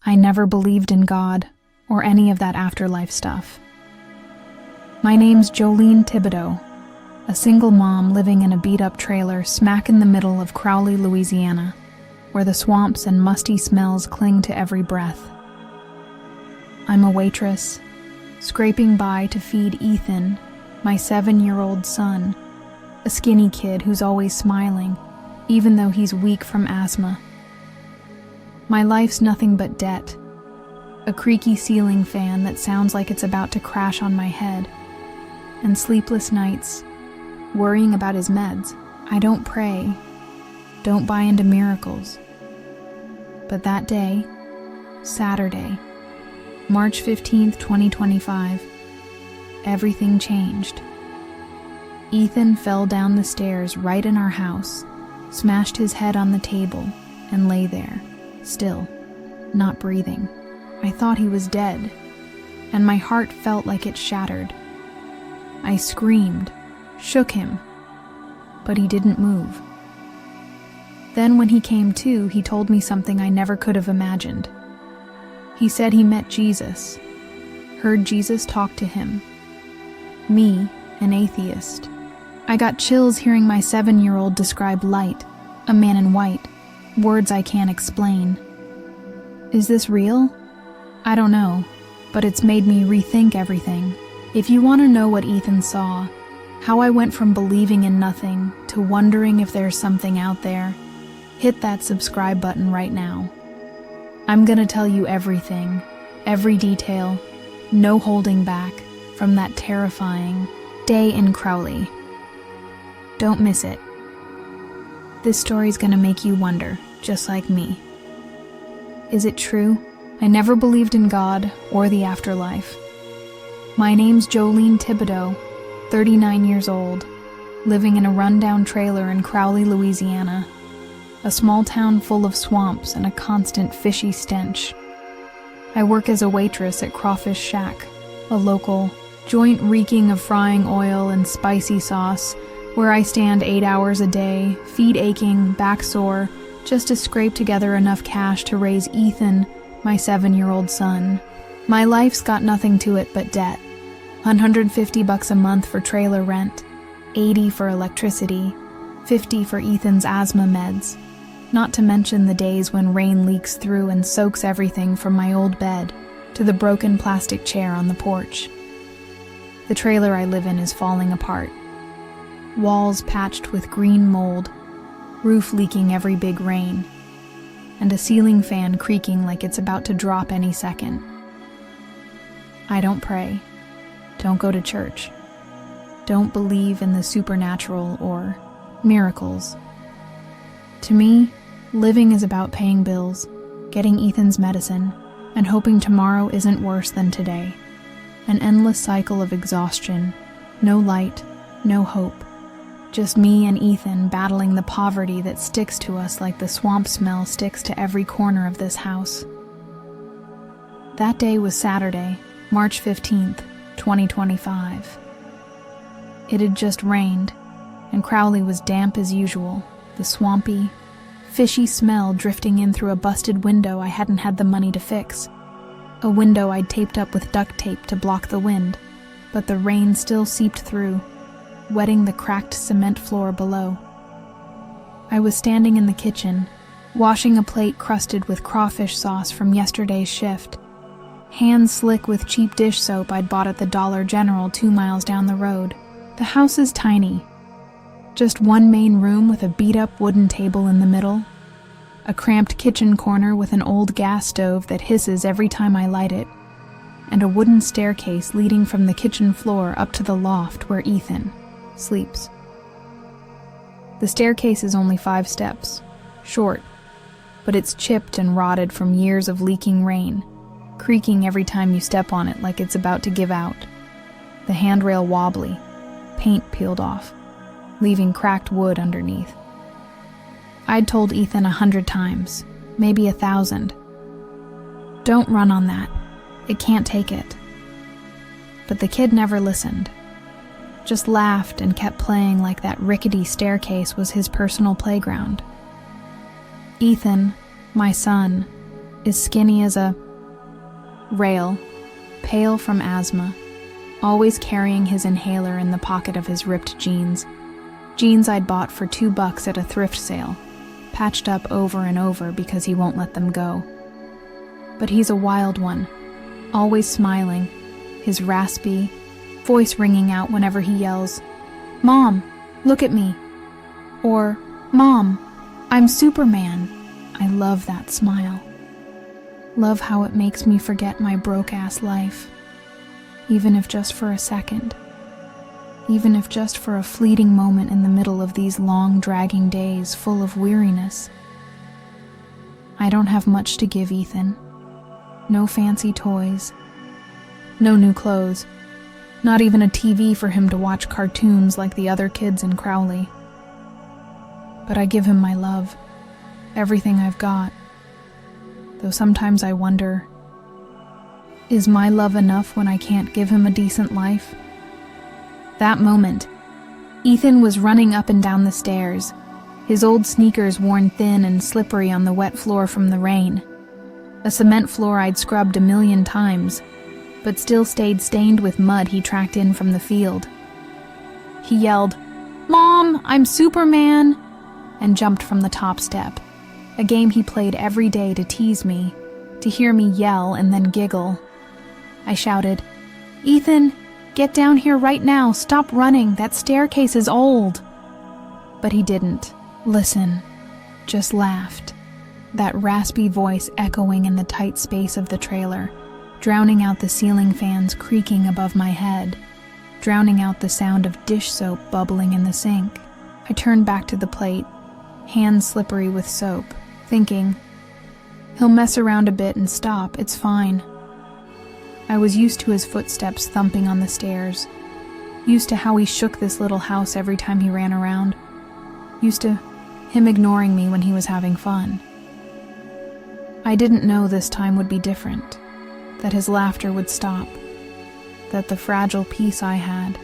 I never believed in God or any of that afterlife stuff. My name's Jolene Thibodeau, a single mom living in a beat-up trailer smack in the middle of Crowley, Louisiana, where the swamps and musty smells cling to every breath. I'm a waitress, scraping by to feed Ethan, my 7-year-old son, a skinny kid who's always smiling, even though he's weak from asthma. My life's nothing but debt, a creaky ceiling fan that sounds like it's about to crash on my head, and sleepless nights, worrying about his meds. I don't pray, don't buy into miracles. But that day, Saturday, March 15th, 2025, everything changed. Ethan fell down the stairs right in our house, smashed his head on the table, and lay there, still, not breathing. I thought he was dead, and my heart felt like it shattered. I screamed, shook him, but he didn't move. Then when he came to, he told me something I never could have imagined. He said he met Jesus, heard Jesus talk to him. Me, an atheist. I got chills hearing my 7-year-old describe light, a man in white, words I can't explain. Is this real? I don't know, but it's made me rethink everything. If you want to know what Ethan saw, how I went from believing in nothing to wondering if there's something out there, hit that subscribe button right now. I'm gonna tell you everything, every detail, no holding back, from that terrifying day in Crowley. Don't miss it. This story's gonna make you wonder, just like me. Is it true? I never believed in God or the afterlife. My name's Jolene Thibodeau, 39 years old, living in a rundown trailer in Crowley, Louisiana, a small town full of swamps and a constant fishy stench. I work as a waitress at Crawfish Shack, a local joint reeking of frying oil and spicy sauce, where I stand 8 hours a day, feet aching, back sore, just to scrape together enough cash to raise Ethan, my 7-year-old son. My life's got nothing to it but debt. $150 a month for trailer rent, $80 for electricity, $50 for Ethan's asthma meds, not to mention the days when rain leaks through and soaks everything from my old bed to the broken plastic chair on the porch. The trailer I live in is falling apart. Walls patched with green mold, roof leaking every big rain, and a ceiling fan creaking like it's about to drop any second. I don't pray, don't go to church, don't believe in the supernatural or miracles. To me, living is about paying bills, getting Ethan's medicine, and hoping tomorrow isn't worse than today. An endless cycle of exhaustion, no light, no hope. Just me and Ethan battling the poverty that sticks to us like the swamp smell sticks to every corner of this house. That day was Saturday, March 15th, 2025. It had just rained, and Crowley was damp as usual, the swampy, fishy smell drifting in through a busted window I hadn't had the money to fix. A window I'd taped up with duct tape to block the wind, but the rain still seeped through, wetting the cracked cement floor below. I was standing in the kitchen, washing a plate crusted with crawfish sauce from yesterday's shift, hands slick with cheap dish soap I'd bought at the Dollar General 2 miles down the road. The house is tiny. Just one main room with a beat-up wooden table in the middle, a cramped kitchen corner with an old gas stove that hisses every time I light it, and a wooden staircase leading from the kitchen floor up to the loft where Ethan sleeps. The staircase is only 5 steps, short, but it's chipped and rotted from years of leaking rain, creaking every time you step on it like it's about to give out. The handrail wobbly, paint peeled off, leaving cracked wood underneath. I'd told Ethan 100 times, maybe 1,000. Don't run on that. It can't take it. But the kid never listened. Just laughed and kept playing like that rickety staircase was his personal playground. Ethan, my son, is skinny as a rail, pale from asthma, always carrying his inhaler in the pocket of his ripped jeans. Jeans I'd bought for $2 at a thrift sale, patched up over and over because he won't let them go. But he's a wild one, always smiling, his raspy voice ringing out whenever he yells, "Mom, look at me," or "Mom, I'm Superman." I love that smile. Love how it makes me forget my broke-ass life, even if just for a second, even if just for a fleeting moment in the middle of these long, dragging days full of weariness. I don't have much to give Ethan. No fancy toys, no new clothes, not even a TV for him to watch cartoons like the other kids in Crowley. But I give him my love, everything I've got. Though sometimes I wonder, is my love enough when I can't give him a decent life? That moment, Ethan was running up and down the stairs, his old sneakers worn thin and slippery on the wet floor from the rain. A cement floor I'd scrubbed a million times, but still stayed stained with mud he tracked in from the field. He yelled, "Mom, I'm Superman," and jumped from the top step, a game he played every day to tease me, to hear me yell and then giggle. I shouted, "Ethan, get down here right now, stop running, that staircase is old." But he didn't listen, just laughed, that raspy voice echoing in the tight space of the trailer, drowning out the ceiling fans creaking above my head, drowning out the sound of dish soap bubbling in the sink. I turned back to the plate, hands slippery with soap, thinking, he'll mess around a bit and stop, it's fine. I was used to his footsteps thumping on the stairs, used to how he shook this little house every time he ran around, used to him ignoring me when he was having fun. I didn't know this time would be different, that his laughter would stop, that the fragile peace I had,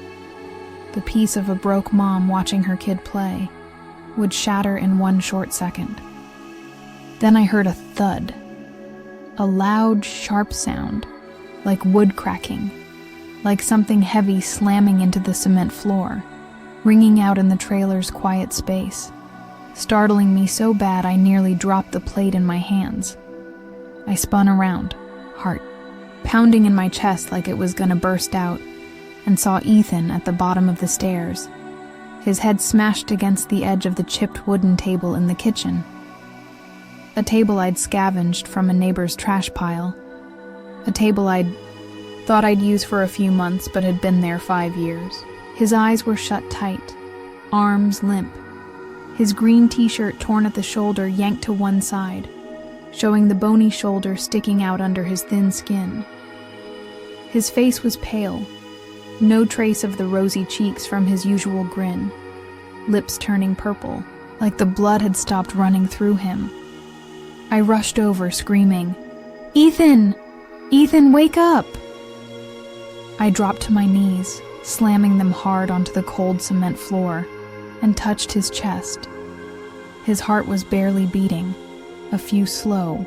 the peace of a broke mom watching her kid play, would shatter in one short second. Then I heard a thud, a loud, sharp sound, like wood cracking, like something heavy slamming into the cement floor, ringing out in the trailer's quiet space, startling me so bad I nearly dropped the plate in my hands. I spun around, heart pounding in my chest like it was gonna burst out, and saw Ethan at the bottom of the stairs, his head smashed against the edge of the chipped wooden table in the kitchen. A table I'd scavenged from a neighbor's trash pile, a table I'd thought I'd use for a few months but had been there 5 years. His eyes were shut tight, arms limp, his green t-shirt torn at the shoulder yanked to one side, showing the bony shoulder sticking out under his thin skin. His face was pale, no trace of the rosy cheeks from his usual grin, lips turning purple, like the blood had stopped running through him. I rushed over, screaming, "Ethan! Ethan, wake up!" I dropped to my knees, slamming them hard onto the cold cement floor, and touched his chest. His heart was barely beating, a few slow,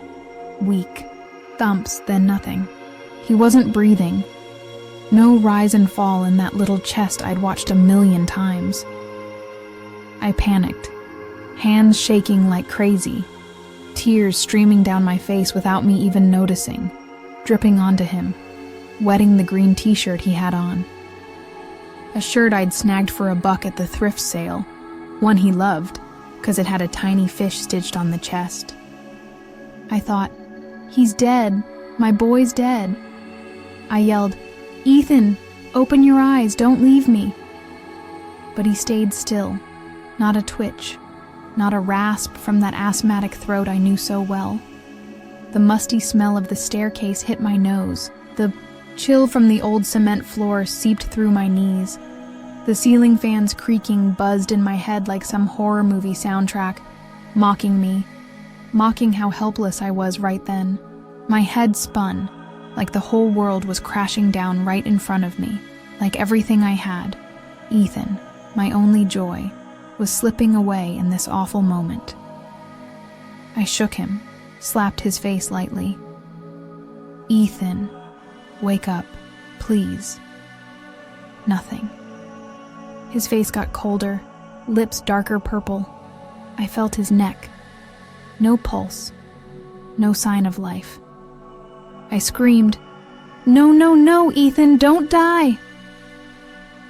weak thumps, then nothing. He wasn't breathing. No rise and fall in that little chest I'd watched a million times. I panicked, hands shaking like crazy, tears streaming down my face without me even noticing, dripping onto him, wetting the green t-shirt he had on. A shirt I'd snagged for $1 at the thrift sale, one he loved, 'cause it had a tiny fish stitched on the chest. I thought, he's dead, my boy's dead. I yelled, "Ethan, open your eyes, don't leave me." But he stayed still, not a twitch, not a rasp from that asthmatic throat I knew so well. The musty smell of the staircase hit my nose, the chill from the old cement floor seeped through my knees. The ceiling fans creaking buzzed in my head like some horror movie soundtrack, mocking me, mocking how helpless I was right then. My head spun, like the whole world was crashing down right in front of me, like everything I had, Ethan, my only joy, was slipping away in this awful moment. I shook him, slapped his face lightly. "Ethan, wake up, please." Nothing. His face got colder, lips darker purple. I felt his neck. No pulse. No sign of life. I screamed, "No, no, no, Ethan, don't die!"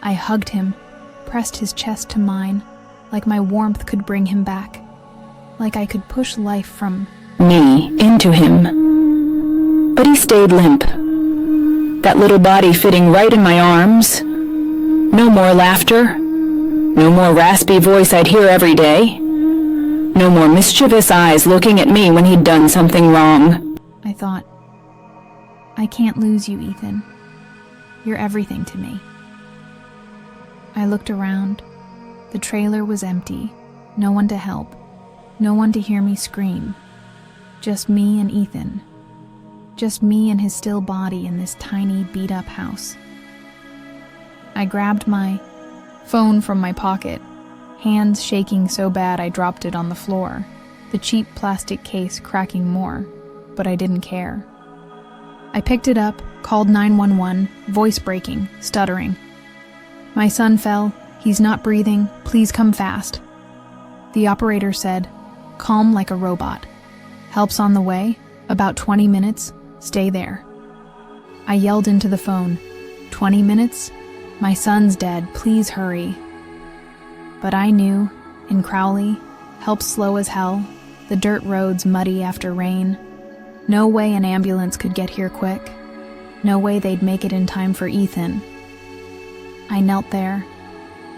I hugged him, pressed his chest to mine, like my warmth could bring him back, like I could push life from me into him. But he stayed limp. That little body fitting right in my arms. No more laughter. No more raspy voice I'd hear every day. No more mischievous eyes looking at me when he'd done something wrong. I thought, I can't lose you, Ethan. You're everything to me. I looked around. The trailer was empty. No one to help. No one to hear me scream. Just me and Ethan. Just me and his still body in this tiny, beat-up house. I grabbed my phone from my pocket, hands shaking so bad I dropped it on the floor, the cheap plastic case cracking more, but I didn't care. I picked it up, called 911, voice breaking, stuttering. "My son fell. He's not breathing. Please come fast." The operator said, calm like a robot. "Help's on the way. About 20 minutes. Stay there." I yelled into the phone, 20 minutes? My son's dead. Please hurry." But I knew, in Crowley, help slow as hell, the dirt roads muddy after rain. No way an ambulance could get here quick. No way they'd make it in time for Ethan. I knelt there,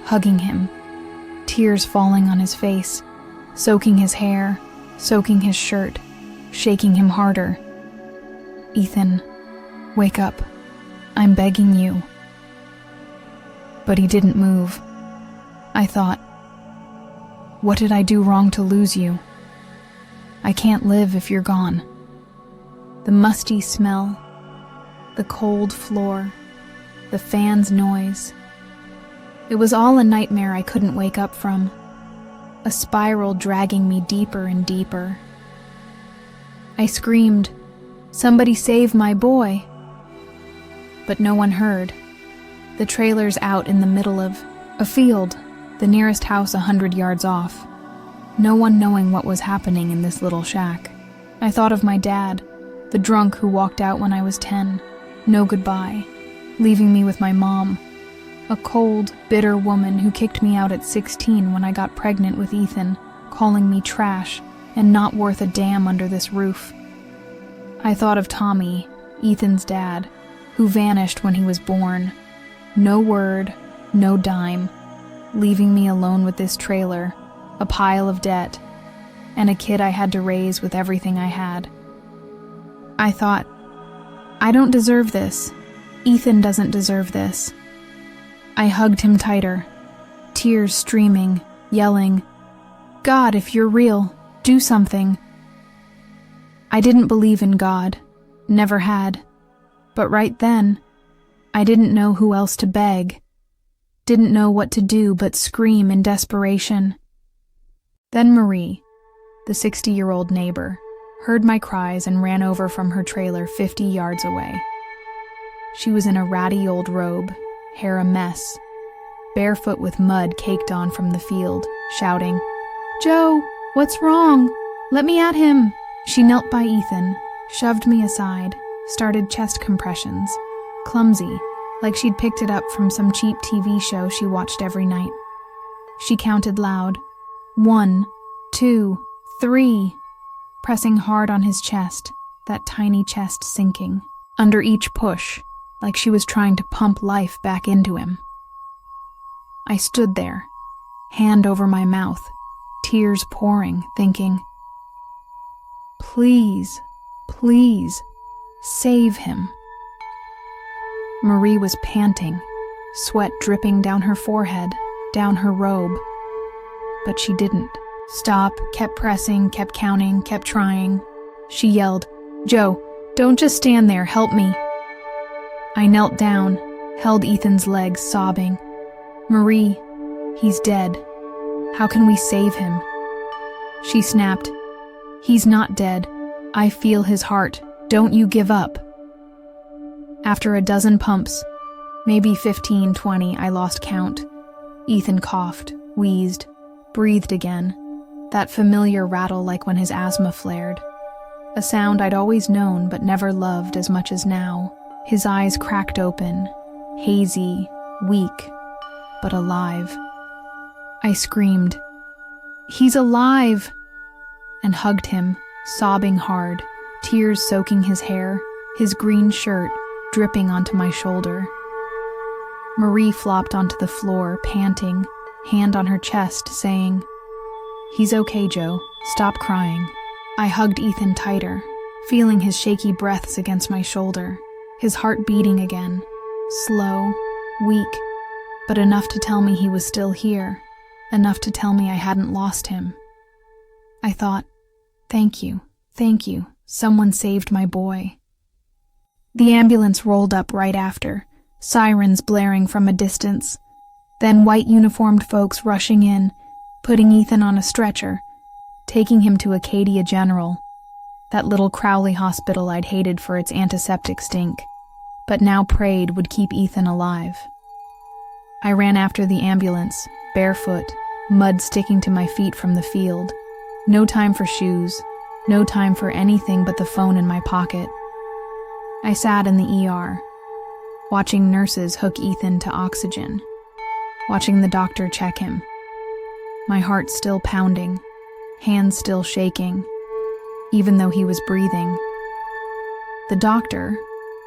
hugging him, tears falling on his face, soaking his hair, soaking his shirt, shaking him harder. "Ethan, wake up. I'm begging you." But he didn't move. I thought, what did I do wrong to lose you? I can't live if you're gone. The musty smell, the cold floor, the fan's noise. It was all a nightmare I couldn't wake up from, a spiral dragging me deeper and deeper. I screamed, "Somebody save my boy!" But no one heard. The trailer's out in the middle of a field, the nearest house 100 yards off. No one knowing what was happening in this little shack. I thought of my dad, the drunk who walked out when I was 10, no goodbye, leaving me with my mom, a cold, bitter woman who kicked me out at 16 when I got pregnant with Ethan, calling me trash and not worth a damn under this roof. I thought of Tommy, Ethan's dad, who vanished when he was born. No word, no dime, leaving me alone with this trailer, a pile of debt, and a kid I had to raise with everything I had. I thought, I don't deserve this. Ethan doesn't deserve this. I hugged him tighter, tears streaming, yelling, "God, if you're real, do something." I didn't believe in God, never had, but right then, I didn't know who else to beg, didn't know what to do but scream in desperation. Then Marie, the 60-year-old neighbor, heard my cries and ran over from her trailer 50 yards away. She was in a ratty old robe, hair a mess, barefoot with mud caked on from the field, shouting, "Joe, what's wrong? Let me at him." She knelt by Ethan, shoved me aside, started chest compressions, clumsy, like she'd picked it up from some cheap TV show she watched every night. She counted loud, 1, 2, 3, pressing hard on his chest, that tiny chest sinking, under each push, like she was trying to pump life back into him. I stood there, hand over my mouth, tears pouring, thinking, please, please, save him. Marie was panting, sweat dripping down her forehead, down her robe. But she didn't. Stop, kept pressing, kept counting, kept trying. She yelled, "Joe, don't just stand there, help me." I knelt down, held Ethan's legs, sobbing. "Marie, he's dead. How can we save him?" She snapped, "He's not dead. I feel his heart. Don't you give up." After a dozen pumps, maybe 15, 20, I lost count. Ethan coughed, wheezed, breathed again, that familiar rattle like when his asthma flared. A sound I'd always known but never loved as much as now. His eyes cracked open, hazy, weak, but alive. I screamed, "He's alive!" and hugged him, sobbing hard, tears soaking his hair, his green shirt dripping onto my shoulder. Marie flopped onto the floor, panting, hand on her chest, saying, "He's okay, Joe. Stop crying." I hugged Ethan tighter, feeling his shaky breaths against my shoulder, his heart beating again, slow, weak, but enough to tell me he was still here, enough to tell me I hadn't lost him. I thought, thank you, someone saved my boy. The ambulance rolled up right after, sirens blaring from a distance, then white uniformed folks rushing in, putting Ethan on a stretcher, taking him to Acadia General, that little Crowley hospital I'd hated for its antiseptic stink, but now prayed would keep Ethan alive. I ran after the ambulance, barefoot, mud sticking to my feet from the field. No time for shoes, no time for anything but the phone in my pocket. I sat in the ER, watching nurses hook Ethan to oxygen, watching the doctor check him. My heart still pounding, hands still shaking, even though he was breathing. The doctor,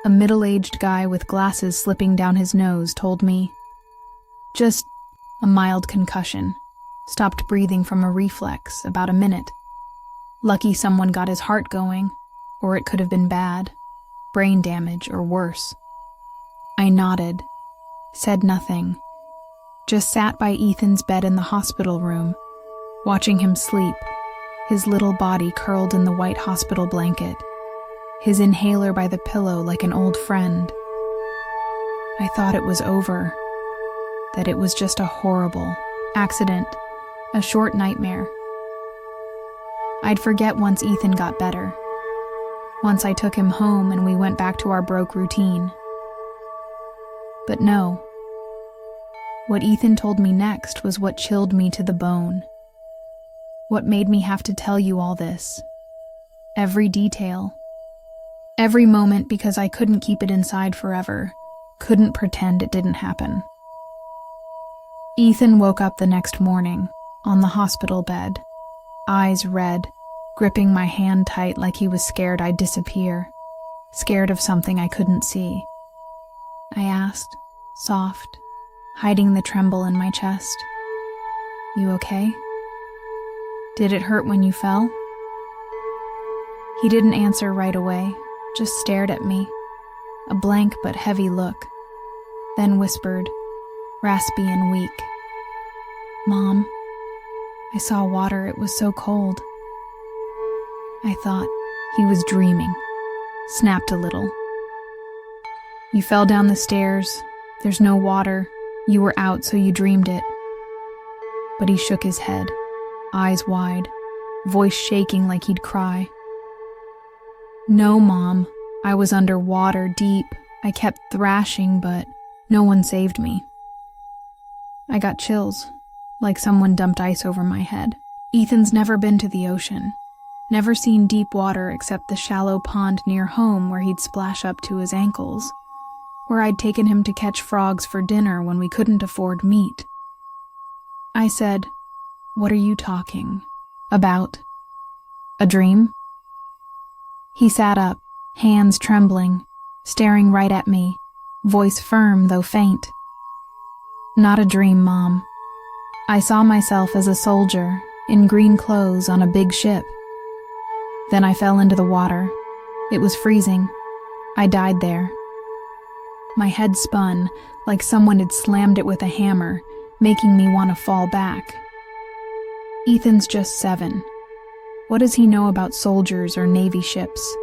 a middle-aged guy with glasses slipping down his nose, told me, "Just a mild concussion. Stopped breathing from a reflex, about a minute. Lucky someone got his heart going, or it could have been bad. Brain damage or worse." I nodded, said nothing, just sat by Ethan's bed in the hospital room, watching him sleep, his little body curled in the white hospital blanket, his inhaler by the pillow like an old friend. I thought it was over, that it was just a horrible accident, a short nightmare. I'd forget once Ethan got better, once I took him home and we went back to our broke routine. But no. What Ethan told me next was what chilled me to the bone. What made me have to tell you all this. Every detail. Every moment, because I couldn't keep it inside forever. Couldn't pretend it didn't happen. Ethan woke up the next morning, on the hospital bed, eyes red, gripping my hand tight like he was scared I'd disappear, scared of something I couldn't see. I asked, soft, hiding the tremble in my chest, "You okay? Did it hurt when you fell?" He didn't answer right away, just stared at me, a blank but heavy look, then whispered, raspy and weak, "Mom, I saw water, it was so cold." I thought he was dreaming, snapped a little. "You fell down the stairs, there's no water, you were out so you dreamed it." But he shook his head, eyes wide, voice shaking like he'd cry. "No, Mom, I was underwater, deep. I kept thrashing, but no one saved me." I got chills, like someone dumped ice over my head. Ethan's never been to the ocean, never seen deep water except the shallow pond near home where he'd splash up to his ankles, where I'd taken him to catch frogs for dinner when we couldn't afford meat. I said, "What are you talking about? A dream?" He sat up, hands trembling, staring right at me, voice firm though faint. "Not a dream, Mom. I saw myself as a soldier, in green clothes on a big ship. Then I fell into the water. It was freezing. I died there." My head spun, like someone had slammed it with a hammer, making me want to fall back. Ethan's just 7. What does he know about soldiers or Navy ships?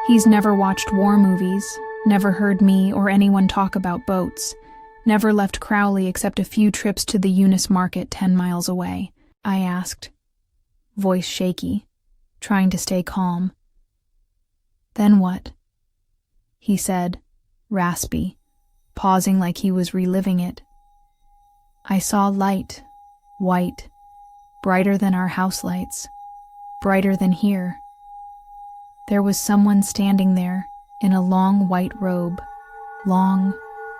He's never watched war movies, never heard me or anyone talk about boats, never left Crowley except a few trips to the Eunice Market 10 miles away. I asked, voice shaky, trying to stay calm. Then what? He said, raspy, pausing like he was reliving it. I saw light, white, brighter than our house lights, brighter than here. There was someone standing there in a long white robe, long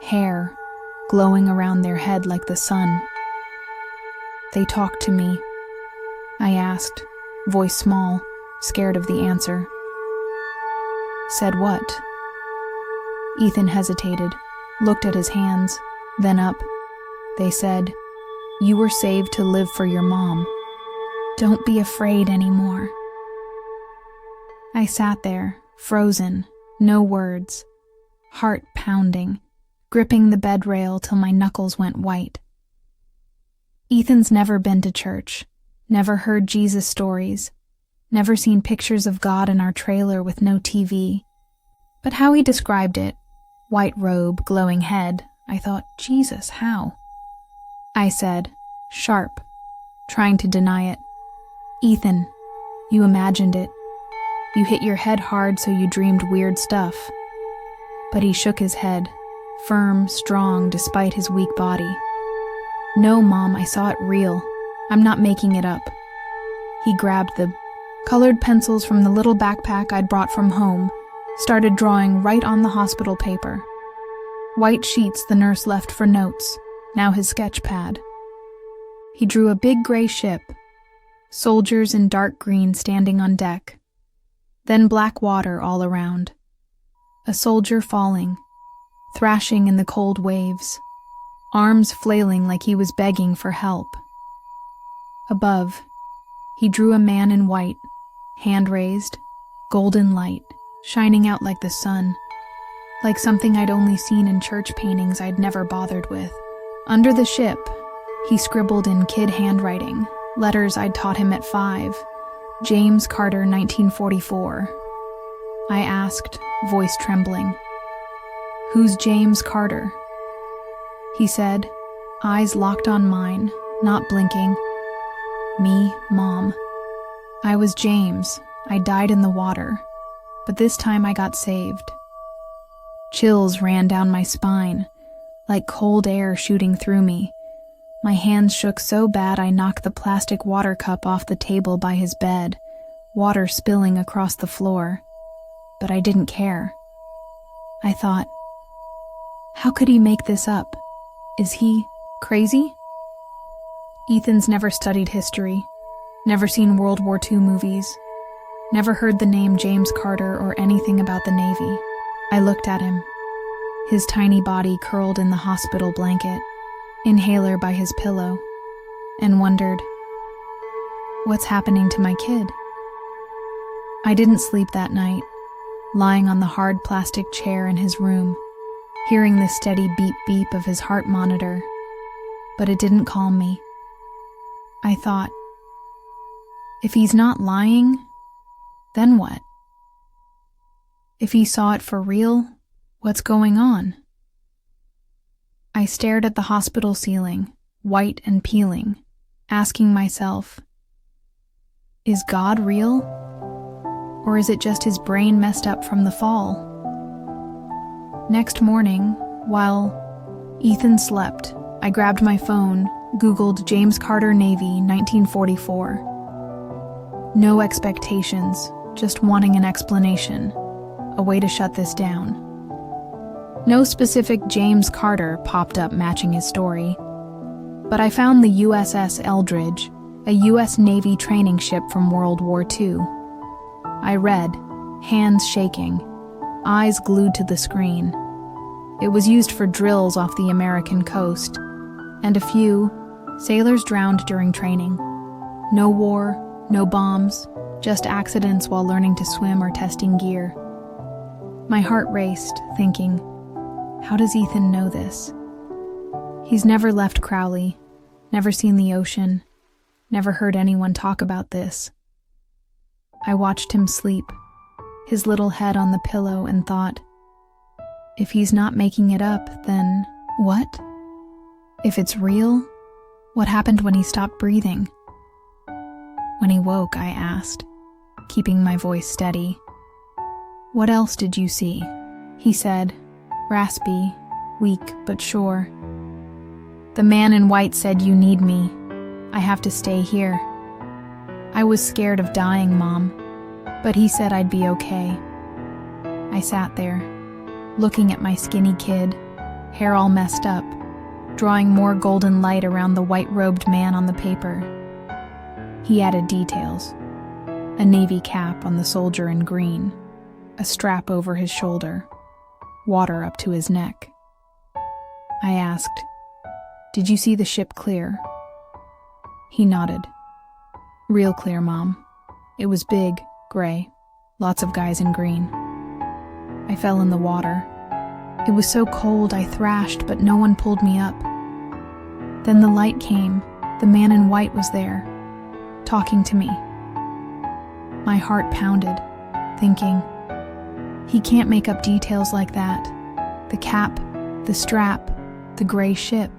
hair glowing around their head like the sun. They talked to me. I asked, voice small, scared of the answer. Said what? Ethan hesitated, looked at his hands, then up. They said, "You were saved to live for your mom. Don't be afraid anymore." I sat there, frozen, no words, heart pounding, gripping the bed rail till my knuckles went white. Ethan's never been to church, never heard Jesus stories, never seen pictures of God in our trailer with no TV. But how he described it, white robe, glowing head, I thought, Jesus, how? I said, sharp, trying to deny it, "Ethan, you imagined it. You hit your head hard so you dreamed weird stuff." But he shook his head, firm, strong, despite his weak body. "No, Mom, I saw it real. I'm not making it up." He grabbed the colored pencils from the little backpack I'd brought from home, started drawing right on the hospital paper. White sheets the nurse left for notes, now his sketch pad. He drew a big gray ship, soldiers in dark green standing on deck, then black water all around. A soldier falling, thrashing in the cold waves, arms flailing like he was begging for help. Above, he drew a man in white, hand raised, golden light, shining out like the sun, like something I'd only seen in church paintings I'd never bothered with. Under the ship, he scribbled in kid handwriting, letters I'd taught him at 5, James Carter, 1944. I asked, voice trembling, "Who's James Carter?" He said, eyes locked on mine, not blinking, "Me, Mom. I was James. I died in the water, but this time I got saved." Chills ran down my spine, like cold air shooting through me. My hands shook so bad I knocked the plastic water cup off the table by his bed, water spilling across the floor. But I didn't care. I thought, how could he make this up? Is he crazy? Ethan's never studied history, never seen World War II movies, never heard the name James Carter or anything about the Navy. I looked at him, his tiny body curled in the hospital blanket, inhaler by his pillow, and wondered, what's happening to my kid? I didn't sleep that night, lying on the hard plastic chair in his room, hearing the steady beep-beep of his heart monitor, but it didn't calm me. I thought, if he's not lying, then what? If he saw it for real, what's going on? I stared at the hospital ceiling, white and peeling, asking myself, is God real? Or is it just his brain messed up from the fall? Next morning, while Ethan slept, I grabbed my phone, Googled James Carter Navy 1944. No expectations, just wanting an explanation, a way to shut this down. No specific James Carter popped up matching his story, but I found the USS Eldridge, a U.S. Navy training ship from World War II. I read, hands shaking, eyes glued to the screen. It was used for drills off the American coast, and a few sailors drowned during training. No war, no bombs, just accidents while learning to swim or testing gear. My heart raced, thinking, how does Ethan know this? He's never left Crowley, never seen the ocean, never heard anyone talk about this. I watched him sleep, his little head on the pillow, and thought, if he's not making it up, then what? If it's real, what happened when he stopped breathing? When he woke, I asked, keeping my voice steady, "What else did you see?" he said, raspy, weak but sure. "The man in white said you need me. I have to stay here. I was scared of dying, Mom, but he said I'd be okay." I sat there, looking at my skinny kid, hair all messed up, drawing more golden light around the white-robed man on the paper. He added details: a navy cap on the soldier in green, a strap over his shoulder, water up to his neck. I asked, "Did you see the ship clear?" He nodded. "Real clear, Mom. It was big, gray, lots of guys in green." I fell in the water. It was so cold I thrashed, but no one pulled me up. Then the light came. The man in white was there, talking to me. My heart pounded, thinking, he can't make up details like that. The cap, the strap, the gray ship.